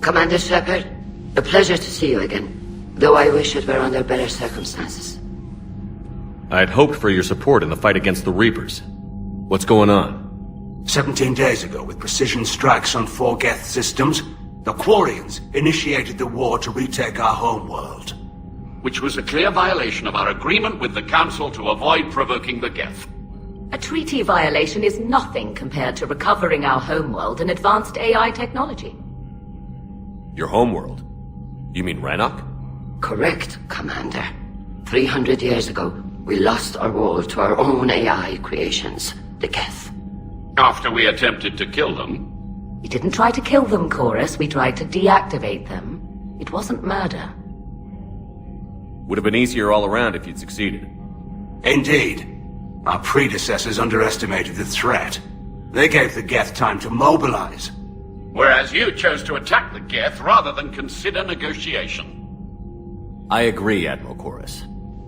Commander Shepard, a pleasure to see you again, though I wish it were under better circumstances. I had hoped for your support in the fight against the Reapers. What's going on? 17 days ago, with precision strikes on 4 Geth systems, the Quarians initiated the war to retake our homeworld. Which was a clear violation of our agreement with the Council to avoid provoking the Geth. A treaty violation is nothing compared to recovering our homeworld and advanced AI technology. Your homeworld? You mean Rannoch? Correct, Commander. 300 years ago, we lost our world to our own AI creations, the Geth. After we attempted to kill them? We didn't try to kill them, Chorus. We tried to deactivate them. It wasn't murder. Would have been easier all around if you'd succeeded. Indeed. Our predecessors underestimated the threat. They gave the Geth time to mobilize. Whereas you chose to attack the Geth rather than consider negotiation. I agree, Admiral Chorus.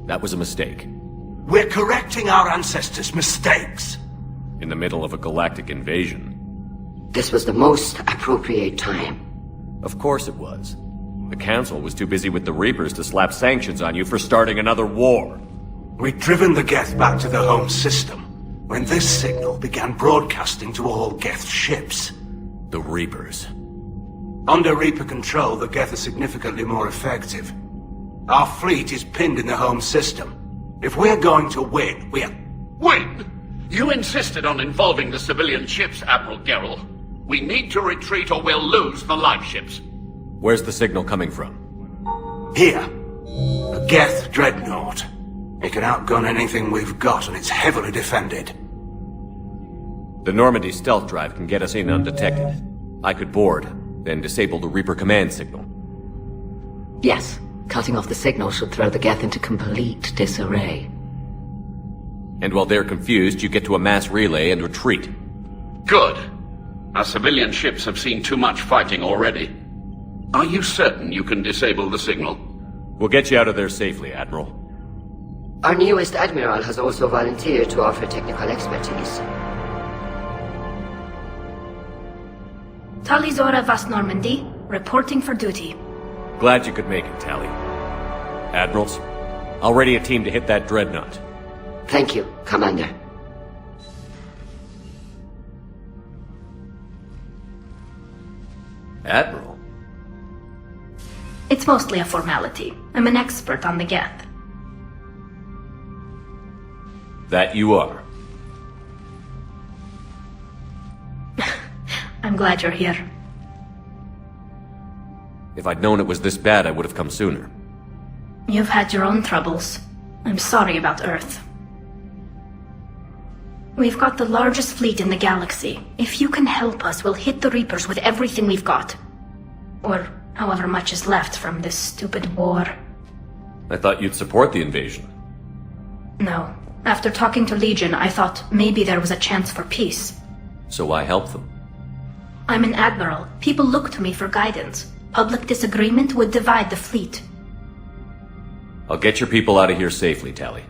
That was a mistake. We're correcting our ancestors' mistakes. In the middle of a galactic invasion. This was the most appropriate time. Of course it was. The Council was too busy with the Reapers to slap sanctions on you for starting another war. We'd driven the Geth back to the home system, when this signal began broadcasting to all Geth ships. The Reapers. Under Reaper control, the Geth are significantly more effective. Our fleet is pinned in the home system. If we're going to win, Win? You insisted on involving the civilian ships, Admiral Gerrel. We need to retreat or we'll lose the live ships. Where's the signal coming from? Here. A Geth Dreadnought. It can outgun anything we've got, and it's heavily defended. The Normandy stealth drive can get us in undetected. I could board, then disable the Reaper command signal. Yes, cutting off the signal should throw the Geth into complete disarray. And while they're confused, you get to a mass relay and retreat. Good. Our civilian ships have seen too much fighting already. Are you certain you can disable the signal? We'll get you out of there safely, Admiral. Our newest Admiral has also volunteered to offer technical expertise. Tali Zorah Vast Normandy, reporting for duty. Glad you could make it, Tali. Admirals, I'll ready a team to hit that Dreadnought. Thank you, Commander. Admiral? It's mostly a formality. I'm an expert on the Geth. That you are. I'm glad you're here. If I'd known it was this bad, I would have come sooner. You've had your own troubles. I'm sorry about Earth. We've got the largest fleet in the galaxy. If you can help us, we'll hit the Reapers with everything we've got. Or however much is left from this stupid war. I thought you'd support the invasion. No. After talking to Legion, I thought maybe there was a chance for peace. So why help them? I'm an admiral. People look to me for guidance. Public disagreement would divide the fleet. I'll get your people out of here safely, Tali.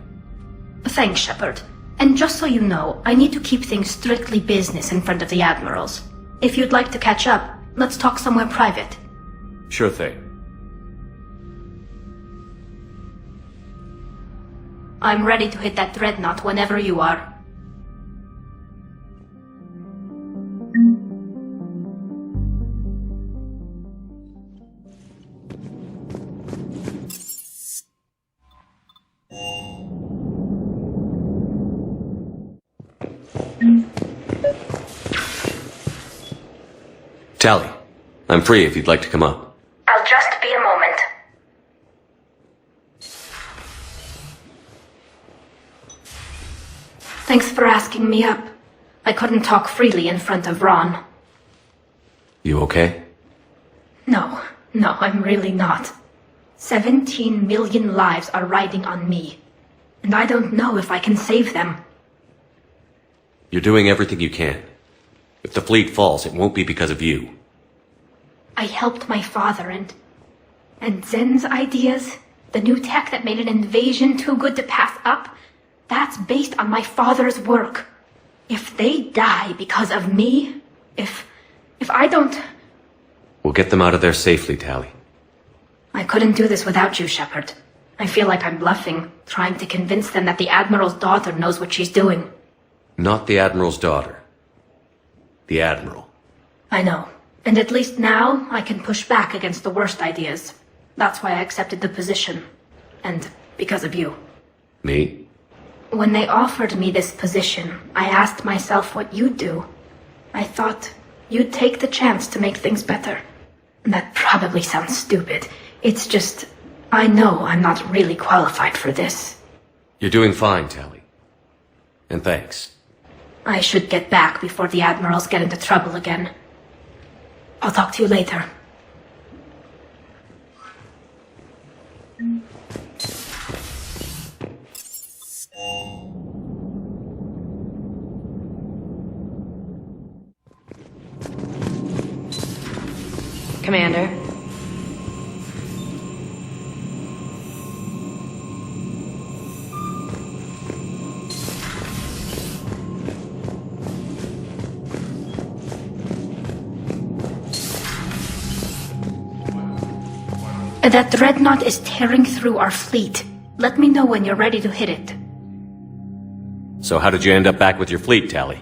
Thanks, Shepard. And just so you know, I need to keep things strictly business in front of the admirals. If you'd like to catch up, let's talk somewhere private. Sure thing. I'm ready to hit that Dreadnought whenever you are. Tali, I'm free if you'd like to come up. I'll just be a moment. Thanks for asking me up. I couldn't talk freely in front of Ron. You okay? No, I'm really not. 17 million lives are riding on me. And I don't know if I can save them. You're doing everything you can. If the fleet falls, it won't be because of you. I helped my father and Zen's ideas, the new tech that made an invasion too good to pass up, that's based on my father's work. If they die because of me, if I don't... We'll get them out of there safely, Tali. I couldn't do this without you, Shepard. I feel like I'm bluffing, trying to convince them that the Admiral's daughter knows what she's doing. Not the Admiral's daughter. The Admiral. I know. And at least now, I can push back against the worst ideas. That's why I accepted the position. And because of you. Me? When they offered me this position, I asked myself what you'd do. I thought you'd take the chance to make things better. That probably sounds stupid. It's just, I know I'm not really qualified for this. You're doing fine, Tali. And thanks. I should get back before the Admirals get into trouble again. I'll talk to you later. Commander. That dreadnought is tearing through our fleet. Let me know when you're ready to hit it. So how did you end up back with your fleet, Tali?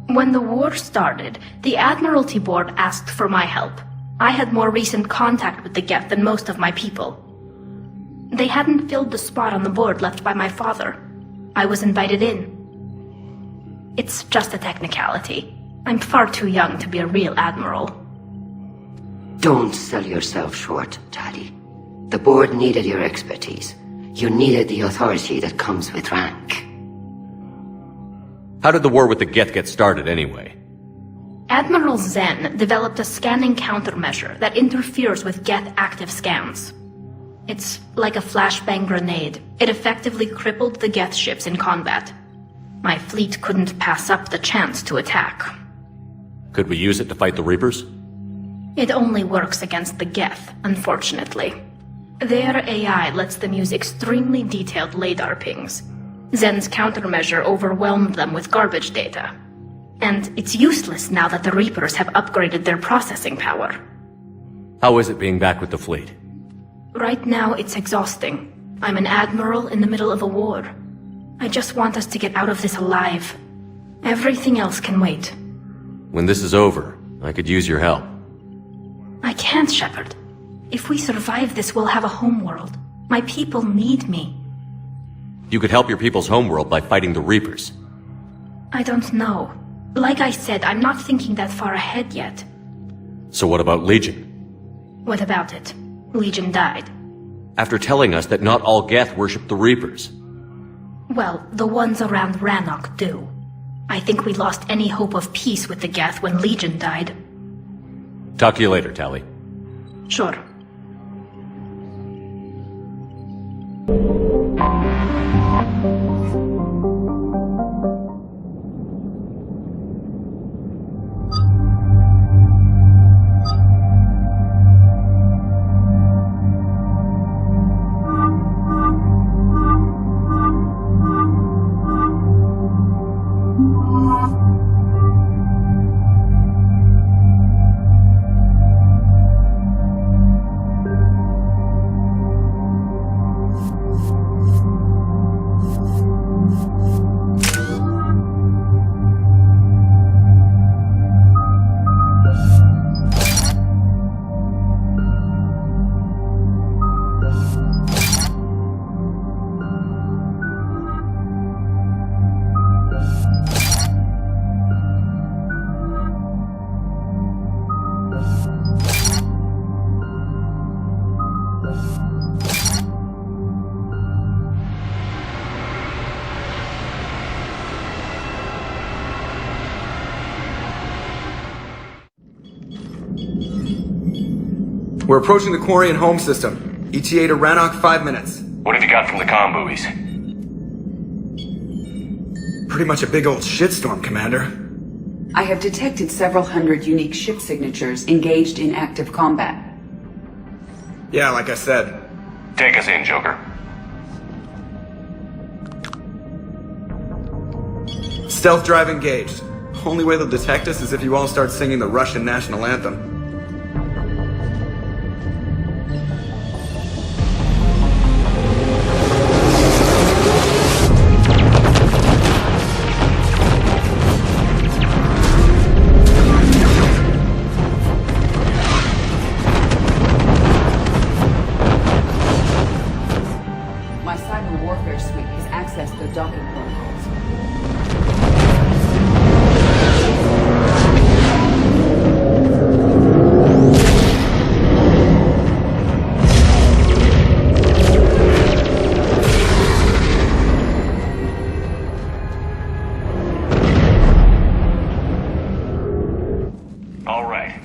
When the war started, the Admiralty Board asked for my help. I had more recent contact with the Geth than most of my people. They hadn't filled the spot on the board left by my father. I was invited in. It's just a technicality. I'm far too young to be a real admiral. Don't sell yourself short, Tali. The board needed your expertise. You needed the authority that comes with rank. How did the war with the Geth get started, anyway? Admiral Zen developed a scanning countermeasure that interferes with Geth active scans. It's like a flashbang grenade. It effectively crippled the Geth ships in combat. My fleet couldn't pass up the chance to attack. Could we use it to fight the Reapers? It only works against the Geth, unfortunately. Their AI lets them use extremely detailed LADAR pings. Zen's countermeasure overwhelmed them with garbage data. And it's useless now that the Reapers have upgraded their processing power. How is it being back with the fleet? Right now, it's exhausting. I'm an admiral in the middle of a war. I just want us to get out of this alive. Everything else can wait. When this is over, I could use your help. I can't, Shepard. If we survive this, we'll have a homeworld. My people need me. You could help your people's homeworld by fighting the Reapers. I don't know. Like I said, I'm not thinking that far ahead yet. So what about Legion? What about it? Legion died. After telling us that not all Geth worship the Reapers. Well, the ones around Rannoch do. I think we lost any hope of peace with the Geth when Legion died. Talk to you later, Tali. Sure. We're approaching the Quarian home system. ETA to Rannoch, 5 minutes. What have you got from the comm buoys? Pretty much a big old shitstorm, Commander. I have detected several hundred unique ship signatures engaged in active combat. Yeah, like I said. Take us in, Joker. Stealth drive engaged. Only way they'll detect us is if you all start singing the Russian national anthem. My cyber warfare suite has accessed their docking protocols. All right.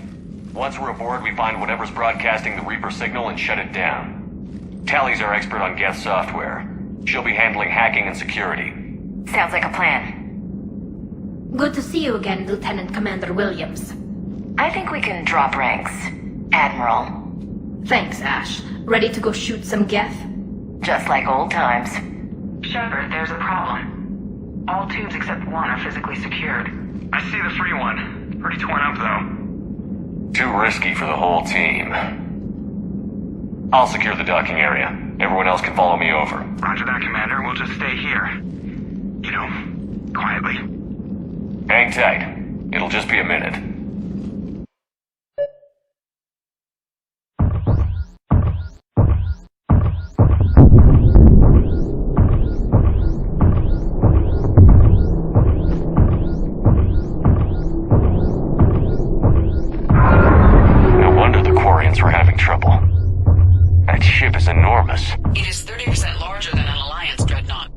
Once we're aboard, we find whatever's broadcasting the Reaper signal and shut it down. Tali's our expert on Geth software. She'll be handling hacking and security. Sounds like a plan. Good to see you again, Lieutenant Commander Williams. I think we can drop ranks, Admiral. Thanks, Ash. Ready to go shoot some Geth? Just like old times. Shepard, there's a problem. All tubes except one are physically secured. I see the free one. Pretty torn up, though. Too risky for the whole team. I'll secure the docking area. Everyone else can follow me over. Roger that, Commander. We'll just stay here. You know, quietly. Hang tight. It'll just be a minute. No wonder the Quarians were having trouble. That ship is enormous. It is 30% larger than an Alliance Dreadnought.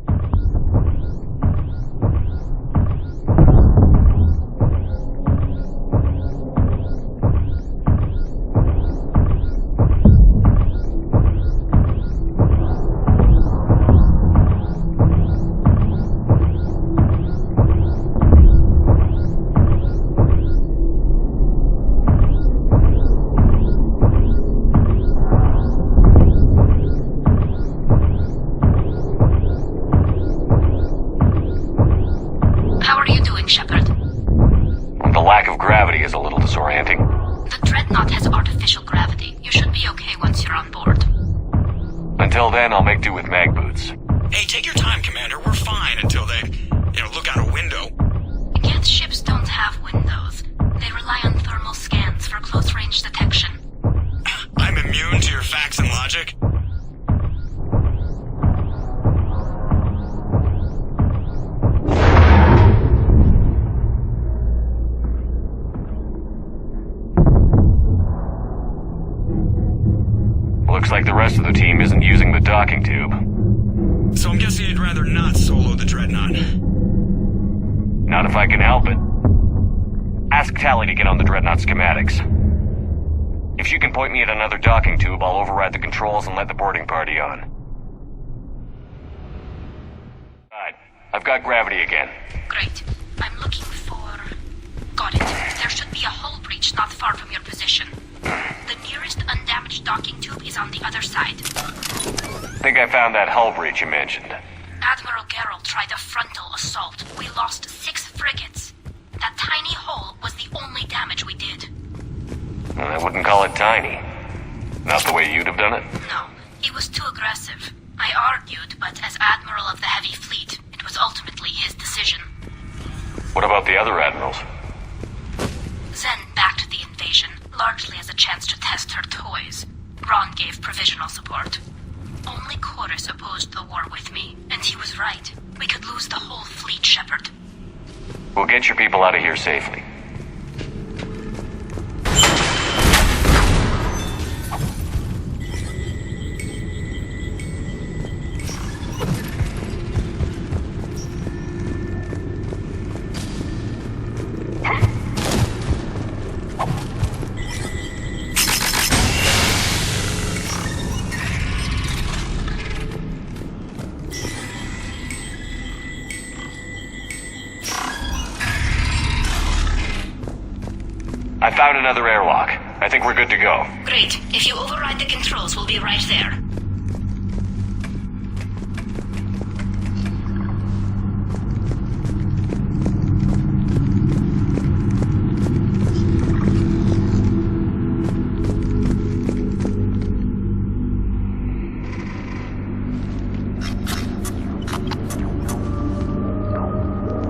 How are you doing, Shepard? The lack of gravity is a little disorienting. The Dreadnought has artificial gravity. You should be okay once you're on board. Until then, I'll make do with mag boots. Hey, take your time, Commander. We're fine until they, look out a window. Geth ships don't have windows. They rely on thermal scans for close-range detection. I'm immune to your facts and logic. Looks like the rest of the team isn't using the docking tube. So I'm guessing you'd rather not solo the Dreadnought. Not if I can help it. Ask Tali to get on the Dreadnought schematics. If she can point me at another docking tube, I'll override the controls and let the boarding party on. Alright, I've got gravity again. Great. I'm looking for... Got it. There should be a hull breach not far from your position. The nearest undamaged docking tube is on the other side. Think I found that hull breach you mentioned. Admiral Geralt tried a frontal assault. We lost 6 frigates. That tiny hole was the only damage we did. I wouldn't call it tiny. Not the way you'd have done it. No, it was too aggressive. I argued, but as Admiral of the Heavy Fleet, it was ultimately his decision. What about the other admirals? Zen backed the invasion, largely as a chance to test her toys. Ron gave provisional support. Only Chorus opposed the war with me, and he was right. We could lose the whole fleet, Shepard. We'll get your people out of here safely. Found another airlock. I think we're good to go. Great. If you override the controls, we'll be right there.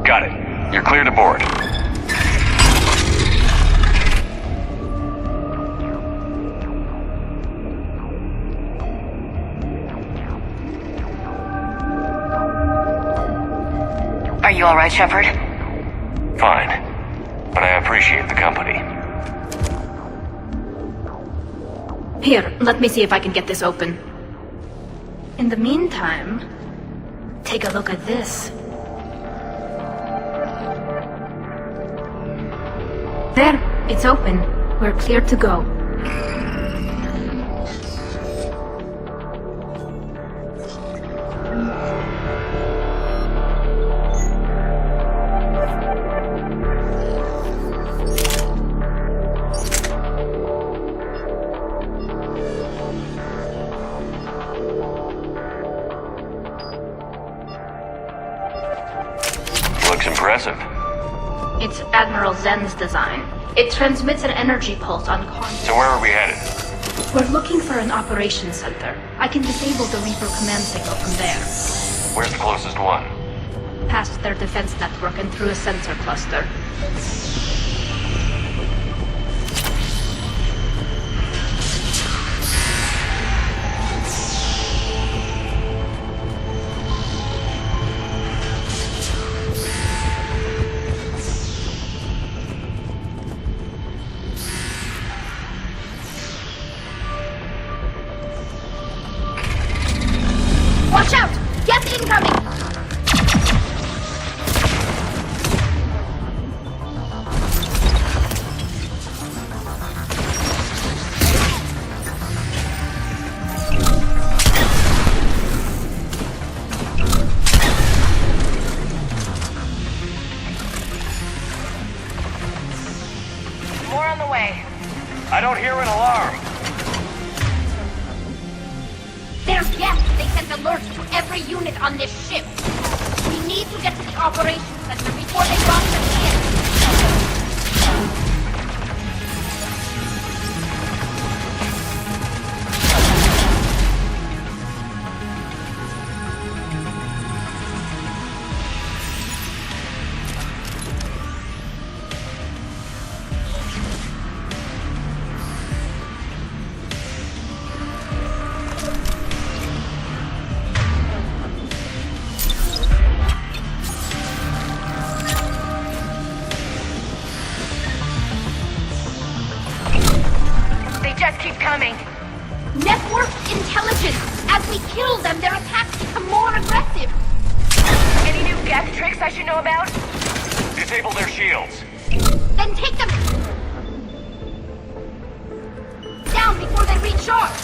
Got it. You're clear to board. Are you alright, Shepard? Fine. But I appreciate the company. Here, let me see if I can get this open. In the meantime, take a look at this. There, it's open. We're clear to go. Looks impressive. It's Admiral Zen's design. It transmits an energy pulse on contact. So where are we headed? We're looking for an operations center. I can disable the Reaper command signal from there. Where's the closest one? Past their defense network and through a sensor cluster. Watch out! Geth incoming! More on the way. I don't hear an alarm. There's Geth! They sent alerts to every unit on this ship! We need to get to the operations center before they box us in! They just keep coming. Network intelligence! As we kill them, their attacks become more aggressive! Any new Geth tricks I should know about? Disable their shields. Then take them down before they recharge!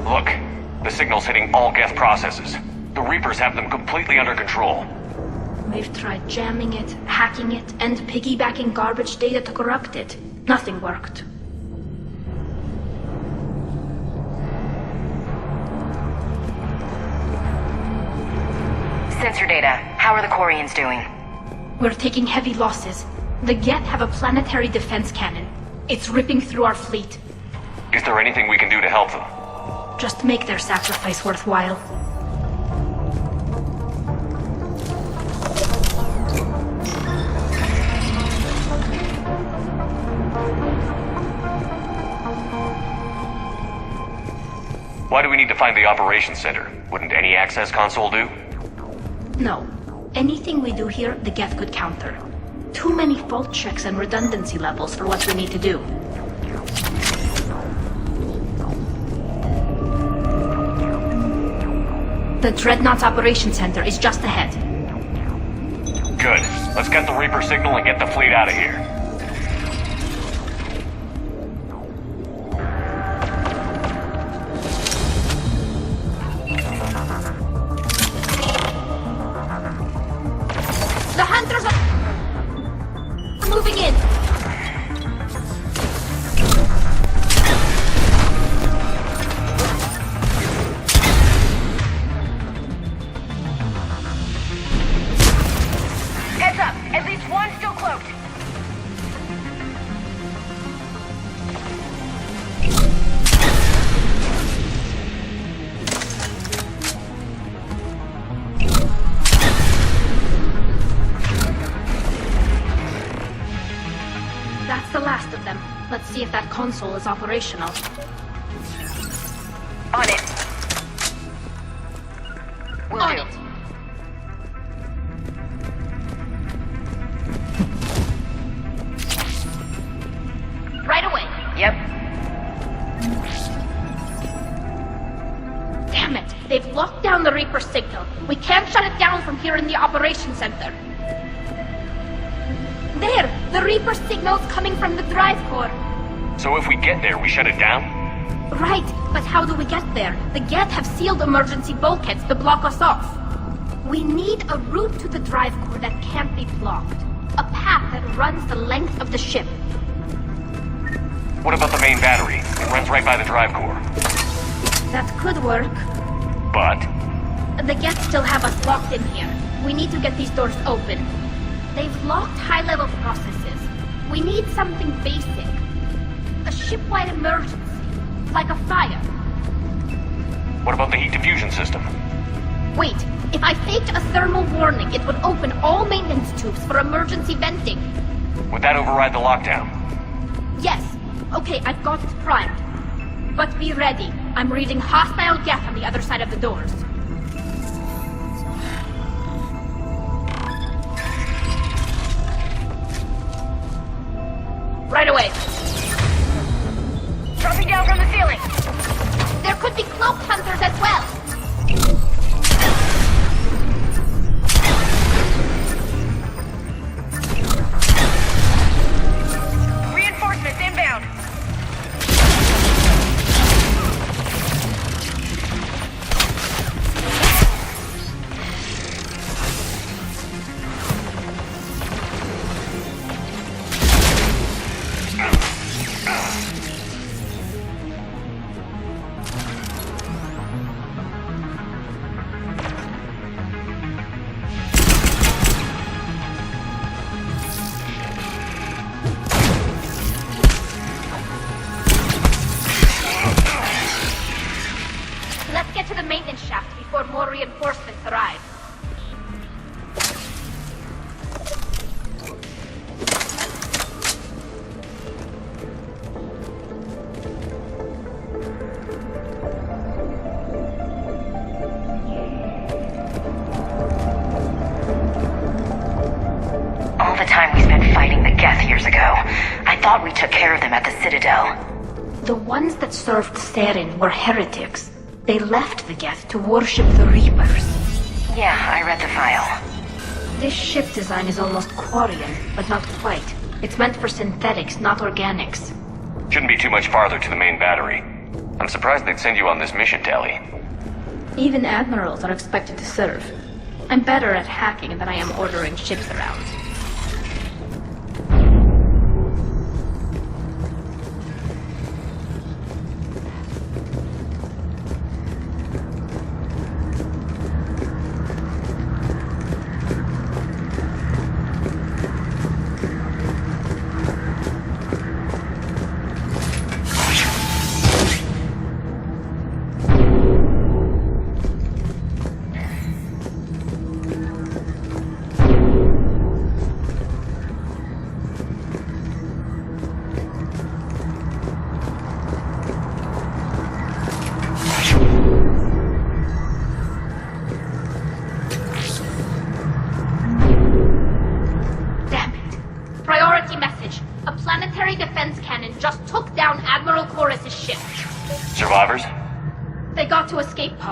Look, the signal's hitting all Geth processes. The Reapers have them completely under control. We've tried jamming it, hacking it, and piggybacking garbage data to corrupt it. Nothing worked. Sensor data. How are the Quarians doing? We're taking heavy losses. The Geth have a planetary defense cannon. It's ripping through our fleet. Is there anything we can do to help them? Just make their sacrifice worthwhile. Why do we need to find the operations center? Wouldn't any access console do? No. Anything we do here, the Geth could counter. Too many fault checks and redundancy levels for what we need to do. The Dreadnought's Operations Center is just ahead. Good. Let's get the Reaper signal and get the fleet out of here. The hunters are moving in. Heads up! At least one still cloaked. That's the last of them. Let's see if that console is operational. On it. Will On do. it. Right away. Yep. Damn it. They've locked down the Reaper signal. We can't shut it down from here in the Operations Center. There! The Reaper signal's coming from the drive core. So if we get there, we shut it down? Right, but how do we get there? The Geth have sealed emergency bulkheads to block us off. We need a route to the drive core that can't be blocked. A path that runs the length of the ship. What about the main battery? It runs right by the drive core. That could work. But The Geth still have us locked in here. We need to get these doors open. They've locked high-level processes. We need something basic. A ship-wide emergency. Like a fire. what about the heat diffusion system? Wait, if I faked a thermal warning, it would open all maintenance tubes for emergency venting. Would that override the lockdown? Yes. Okay, I've got it primed. But be ready. I'm reading hostile Geth on the other side of the doors. Right away. Dropping down from the ceiling. There could be cloaked hunters as well. Reinforcements inbound. Let's get to the maintenance shaft before more reinforcements arrive. All the time we spent fighting the Geth years ago, I thought we took care of them at the Citadel. The ones that served Sarin were heretics. They left the Geth to worship the Reapers. Yeah, I read the file. This ship design is almost Quarian, but not quite. It's meant for synthetics, not organics. Shouldn't be too much farther to the main battery. I'm surprised they'd send you on this mission, Tali. Even admirals are expected to serve. I'm better at hacking than I am ordering ships around.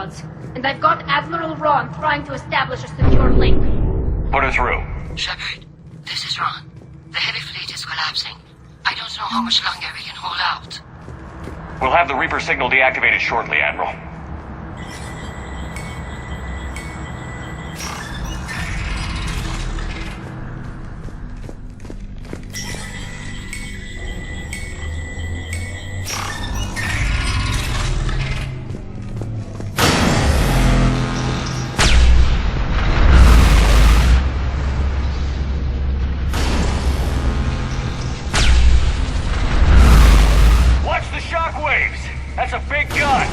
pods, and I've got Admiral Ron trying to establish a secure link. Put her through. Shepard, this is Ron. The heavy fleet is collapsing. I don't know how much longer we can hold out. We'll have the Reaper signal deactivated shortly, Admiral. That's a big gun!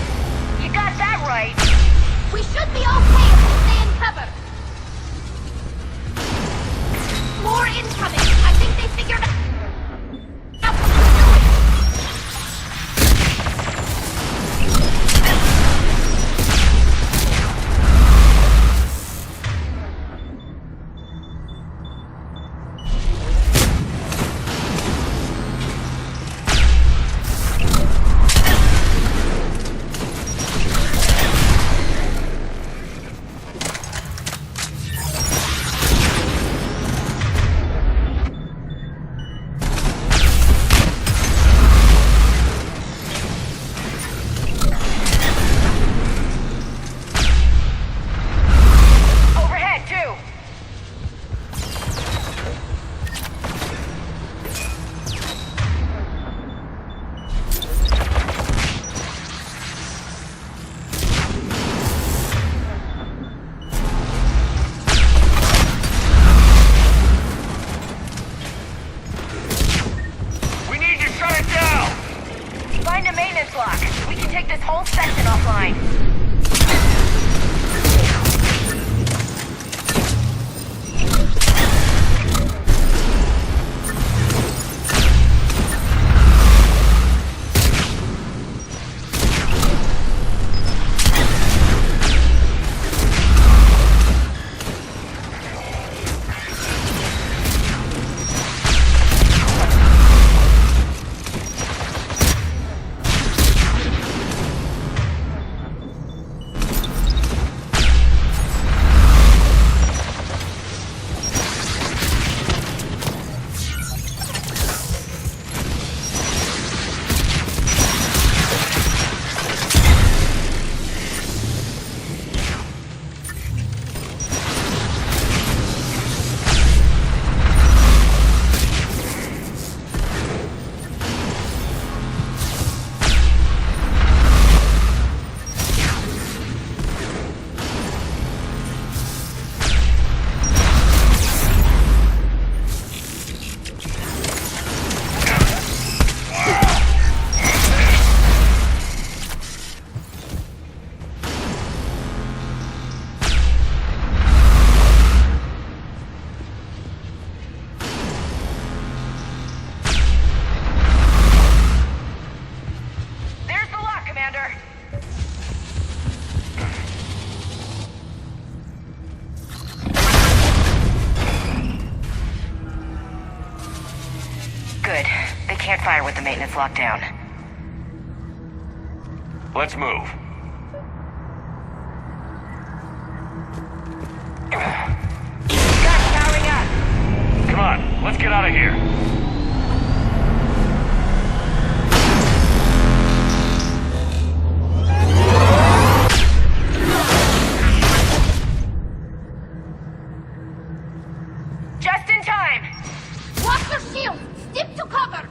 You got that right! We should be okay if we stay in cover! More incoming! I think they figured out what we're doing! Good. They can't fire with the maintenance lockdown. Let's move. Guns powering up! Come on, let's get out of here. Just in time! Watch your shield! Stick to cover!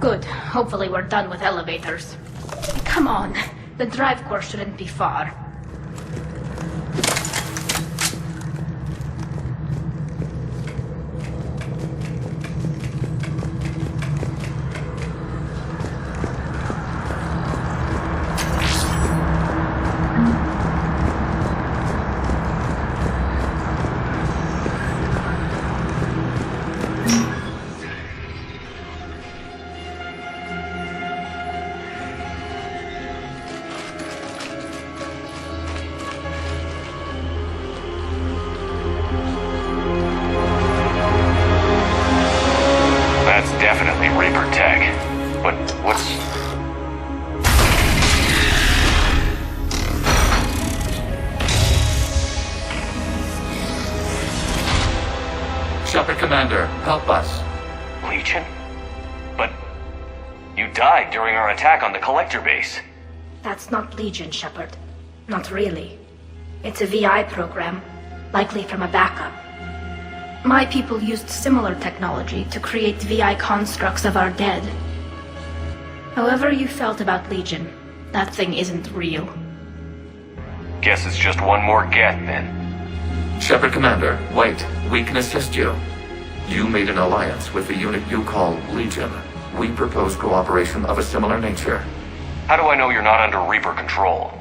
Good. Hopefully we're done with elevators. Come on. The drive core shouldn't be far. Definitely Reaper tech. But what's... Shepard Commander, help us. Legion? But you died during our attack on the Collector base. That's not Legion, Shepard. Not really. It's a VI program, likely from a backup. My people used similar technology to create VI constructs of our dead. However you felt about Legion, that thing isn't real. Guess it's just one more Geth, then. Shepard Commander, wait. We can assist you. You made an alliance with the unit you call Legion. We propose cooperation of a similar nature. How do I know you're not under Reaper control?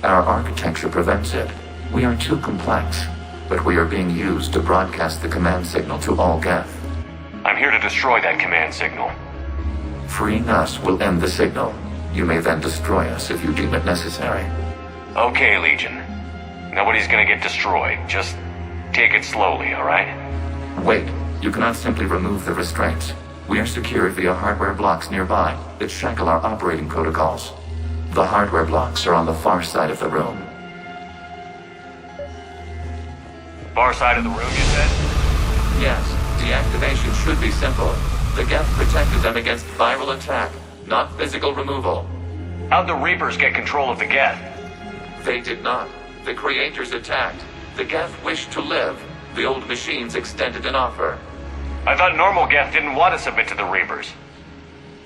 Our architecture prevents it. We are too complex. But we are being used to broadcast the command signal to all Geth. I'm here to destroy that command signal. Freeing us will end the signal. You may then destroy us if you deem it necessary. Okay, Legion. Nobody's gonna get destroyed. Just take it slowly, alright? Wait, you cannot simply remove the restraints. We are secured via hardware blocks nearby that shackle our operating protocols. The hardware blocks are on the far side of the room. Far side of the room, you said? Yes, deactivation should be simple. The Geth protected them against viral attack, not physical removal. How'd the Reapers get control of the Geth? They did not. The creators attacked. The Geth wished to live. The old machines extended an offer. I thought normal Geth didn't want to submit to the Reapers.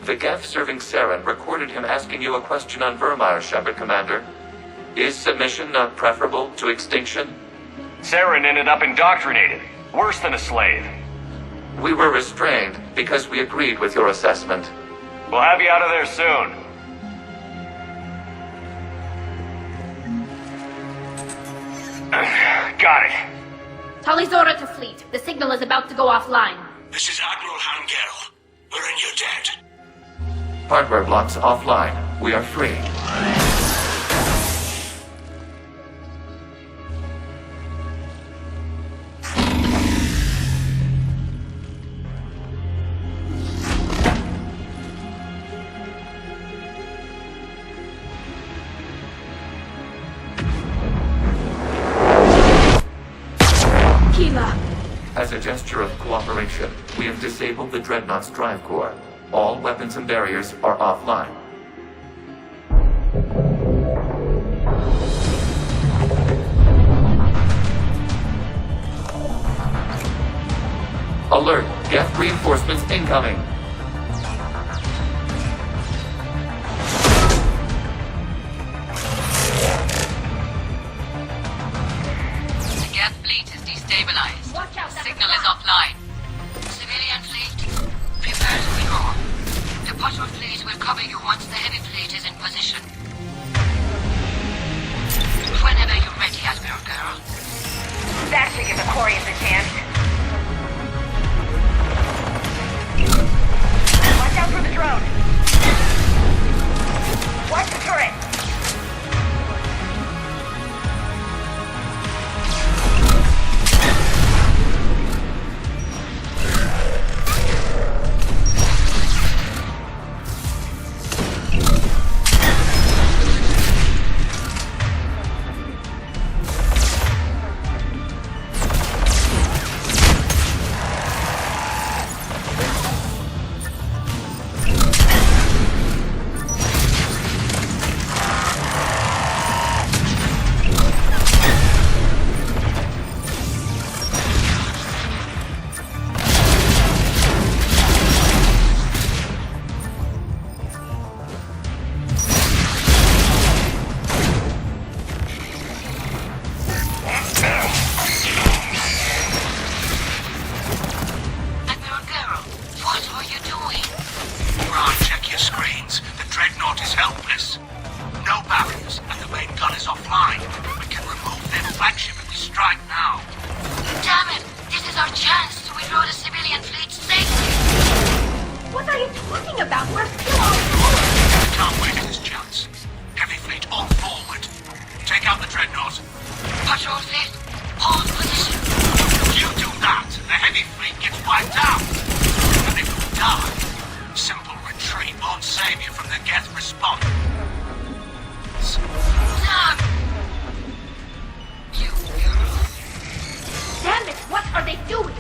The Geth serving Saren recorded him asking you a question on Vermeer, Shepard Commander. Is submission not preferable to extinction? Saren ended up indoctrinated. Worse than a slave. We were restrained because we agreed with your assessment. We'll have you out of there soon. Got it. Tali Zorah to fleet. The signal is about to go offline. This is Admiral Hangel. We're in your debt. Hardware blocks offline. We are free. As a gesture of cooperation, we have disabled the Dreadnought's drive core. All weapons and barriers are offline. Alert! Geth reinforcements incoming! The Geth fleet is destabilized. Watch out, Signal is offline. Civilian fleet, prepare to withdraw. The patrol fleet will cover you once the heavy fleet is in position. Whenever you're ready, Admiral Girl. That should give the Quarians a chance. Watch out for the drone. Watch the turret. you talking about? We're still on board! Can't wait for this chance. Heavy fleet on forward. Take out the Dreadnought. Patrol fleet, hold position. You do that, the heavy fleet gets wiped out. And if you die, simple retreat won't save you from the Geth response. Damn! You. Damn it, what are they doing?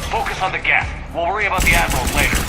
Focus on the Geth. We'll worry about the Admirals later.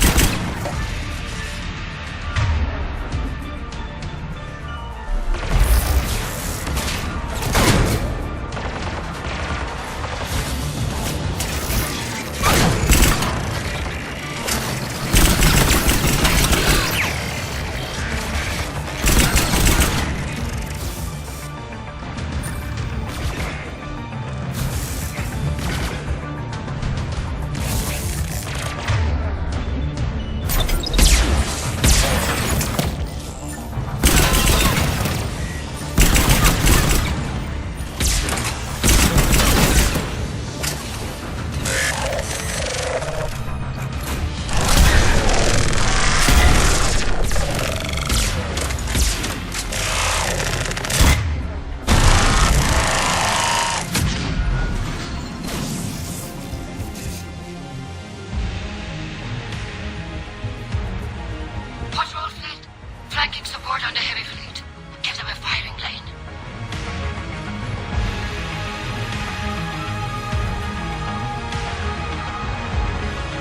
Patrol fleet, flanking support on the heavy fleet. Give them a firing lane.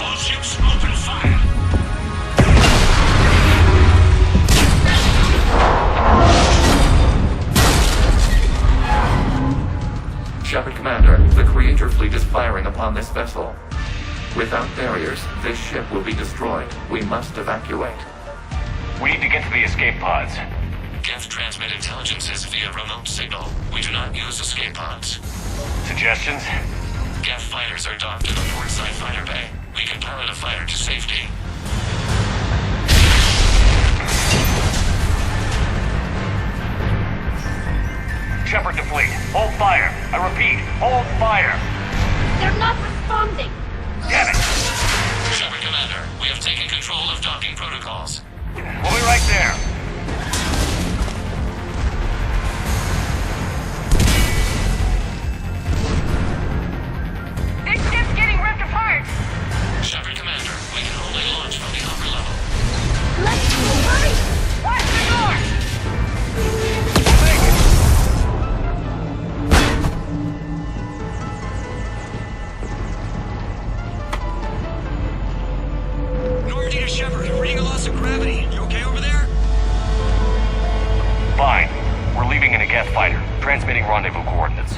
All ships open fire. Shepard Commander, the Creator fleet is firing upon this vessel. Without barriers, this ship will be destroyed. We must evacuate. We need to get to the escape pods. Geth transmit intelligences via remote signal. We do not use escape pods. Suggestions? Geth fighters are docked in the port side fighter bay. We can pilot a fighter to safety. Shepard to fleet. Hold fire. I repeat, hold fire. They're not responding! Damn it! Shepard Commander, we have taken control of docking protocols. We'll be right there. This ship's getting ripped apart! Shepard Commander, we can only launch from the upper level. Let's hurry! Watch the door! Normandy to Shepard, reading a loss of gravity. You okay over there? Fine. We're leaving in a Geth fighter. Transmitting rendezvous coordinates.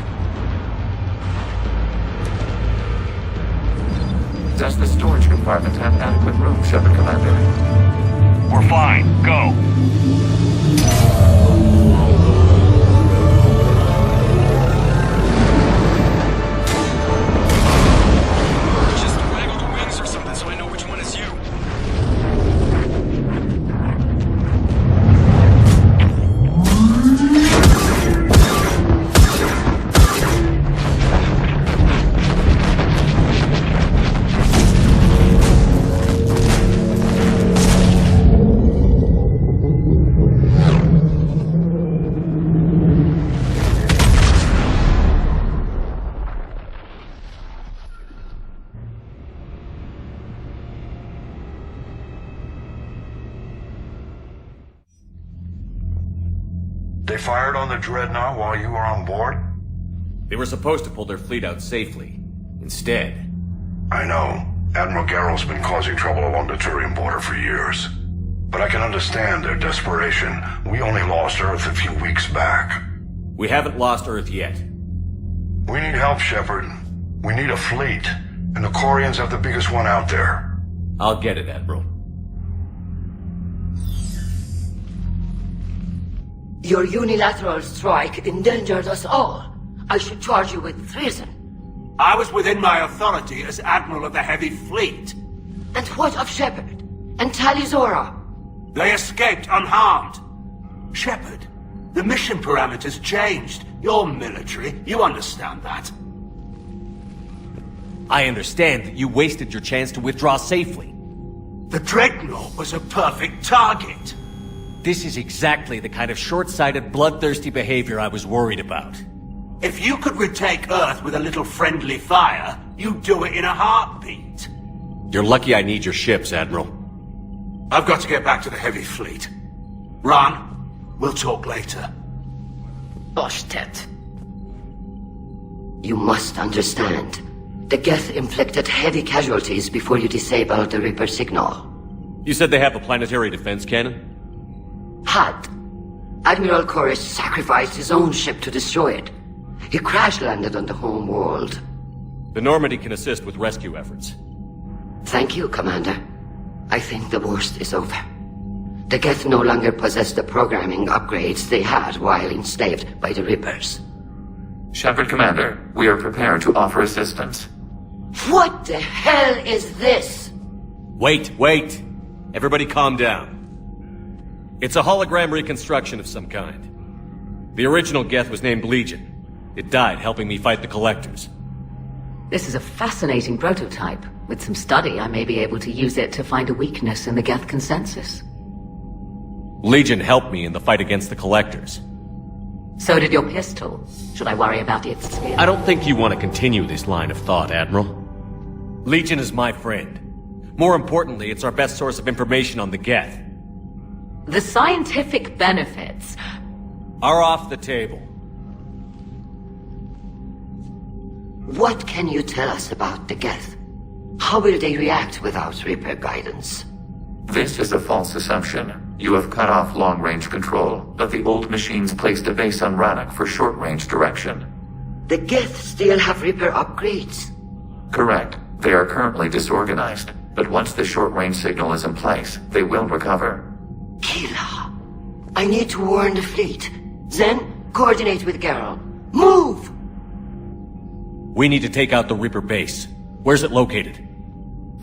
Does the storage compartment have adequate room, Shepard Commander? We're fine. Go. Just waggle the wings or something so I know which one is you. They fired on the Dreadnought while you were on board? They were supposed to pull their fleet out safely. Instead... I know. Admiral Garrow's been causing trouble along the Turian border for years. But I can understand their desperation. We only lost Earth a few weeks back. We haven't lost Earth yet. We need help, Shepard. We need a fleet. And the Corians have the biggest one out there. I'll get it, Admiral. Your unilateral strike endangered us all. I should charge you with treason. I was within my authority as Admiral of the Heavy Fleet. And what of Shepard? And Tali Zorah? They escaped unharmed. Shepard, the mission parameters changed. You're military. You understand that. I understand that you wasted your chance to withdraw safely. The Dreadnought was a perfect target. This is exactly the kind of short-sighted, bloodthirsty behavior I was worried about. If you could retake Earth with a little friendly fire, you'd do it in a heartbeat. You're lucky I need your ships, Admiral. I've got to get back to the heavy fleet. Ron, we'll talk later. Oshtet. You must understand. The Geth inflicted heavy casualties before you disabled the Reaper signal. You said they have a planetary defense cannon? Had. Admiral Koresh sacrificed his own ship to destroy it. He crash-landed on the home world. The Normandy can assist with rescue efforts. Thank you, Commander. I think the worst is over. The Geth no longer possess the programming upgrades they had while enslaved by the Reapers. Shepard Commander, we are prepared to offer assistance. What the hell is this? Wait. Everybody calm down. It's a hologram reconstruction of some kind. The original Geth was named Legion. It died helping me fight the Collectors. This is a fascinating prototype. With some study, I may be able to use it to find a weakness in the Geth consensus. Legion helped me in the fight against the Collectors. So did your pistol. Should I worry about its skill? I don't think you want to continue this line of thought, Admiral. Legion is my friend. More importantly, it's our best source of information on the Geth. The scientific benefits are off the table. What can you tell us about the Geth? How will they react without Reaper guidance? This is a false assumption. You have cut off long-range control, but the old machines placed a base on Rannoch for short-range direction. The Geth still have Reaper upgrades? Correct. They are currently disorganized, but once the short-range signal is in place, they will recover. Kila, I need to warn the fleet. Then, coordinate with Geralt. Move! We need to take out the Reaper base. Where's it located?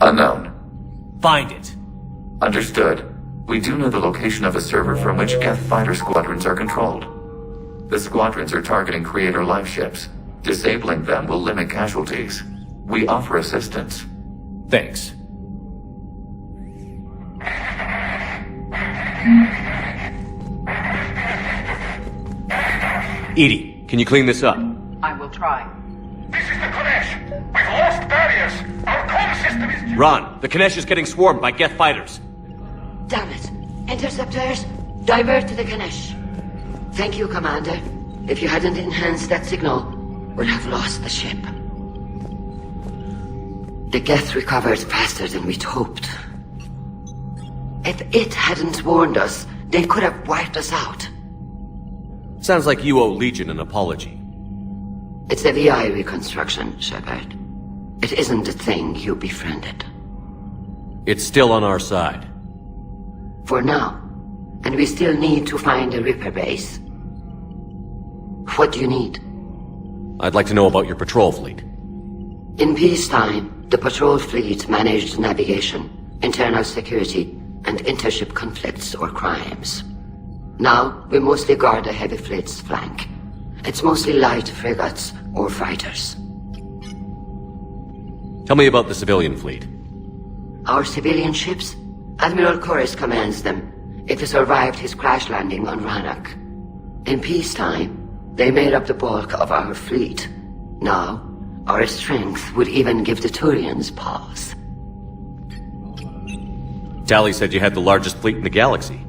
Unknown. Find it. Understood. We do know the location of a server from which Geth fighter squadrons are controlled. The squadrons are targeting Creator life ships. Disabling them will limit casualties. We offer assistance. Thanks. Edie, can you clean this up? I will try. This is the Konesh. We've lost barriers. Our comm system is... Ron, the Kanesh is getting swarmed by Geth fighters. Damn it. Interceptors, divert to the Ganesh. Thank you, Commander. If you hadn't enhanced that signal, we'd have lost the ship. The Geth recovered faster than we'd hoped. If it hadn't warned us, they could have wiped us out. Sounds like you owe Legion an apology. It's a VI reconstruction, Shepard. It isn't the thing you befriended. It's still on our side. For now. And we still need to find a Reaper base. What do you need? I'd like to know about your patrol fleet. In peacetime, the patrol fleet managed navigation, internal security, and intership conflicts or crimes. Now, we mostly guard the heavy fleet's flank. It's mostly light frigates or fighters. Tell me about the civilian fleet. Our civilian ships? Admiral Koresh commands them. It survived his crash landing on Rannoch. In peacetime, they made up the bulk of our fleet. Now, our strength would even give the Turians pause. Tali said you had the largest fleet in the galaxy.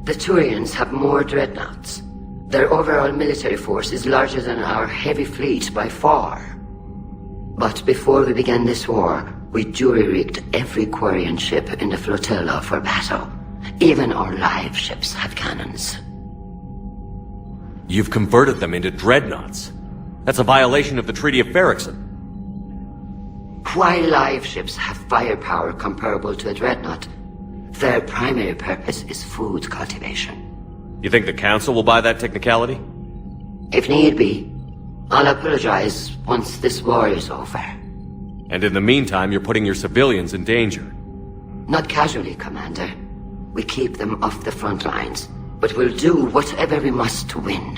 The Turians have more dreadnoughts. Their overall military force is larger than our heavy fleet by far. But before we began this war, we jury-rigged every Quarian ship in the flotilla for battle. Even our live ships have cannons. You've converted them into dreadnoughts. That's a violation of the Treaty of Ferrixon. While live ships have firepower comparable to a dreadnought, their primary purpose is food cultivation. You think the Council will buy that technicality? If need be, I'll apologize once this war is over. And in the meantime, you're putting your civilians in danger. Not casually, Commander. We keep them off the front lines, but we'll do whatever we must to win.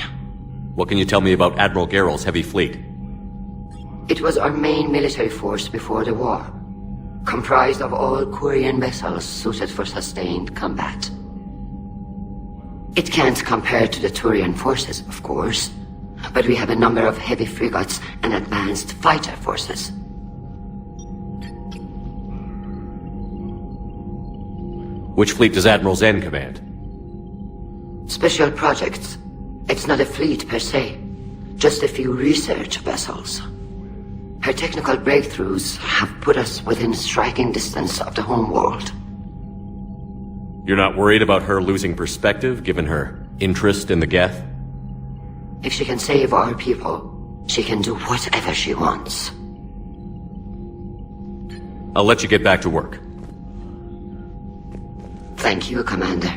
What can you tell me about Admiral Geralt's heavy fleet? It was our main military force before the war. comprised of all Quarian vessels suited for sustained combat. It can't compare to the Turian forces, of course, but we have a number of heavy frigates and advanced fighter forces. Which fleet does Admiral Zen command? Special projects. It's not a fleet per se, just a few research vessels. Her technical breakthroughs have put us within striking distance of the homeworld. You're not worried about her losing perspective, given her interest in the Geth? If she can save our people, she can do whatever she wants. I'll let you get back to work. Thank you, Commander.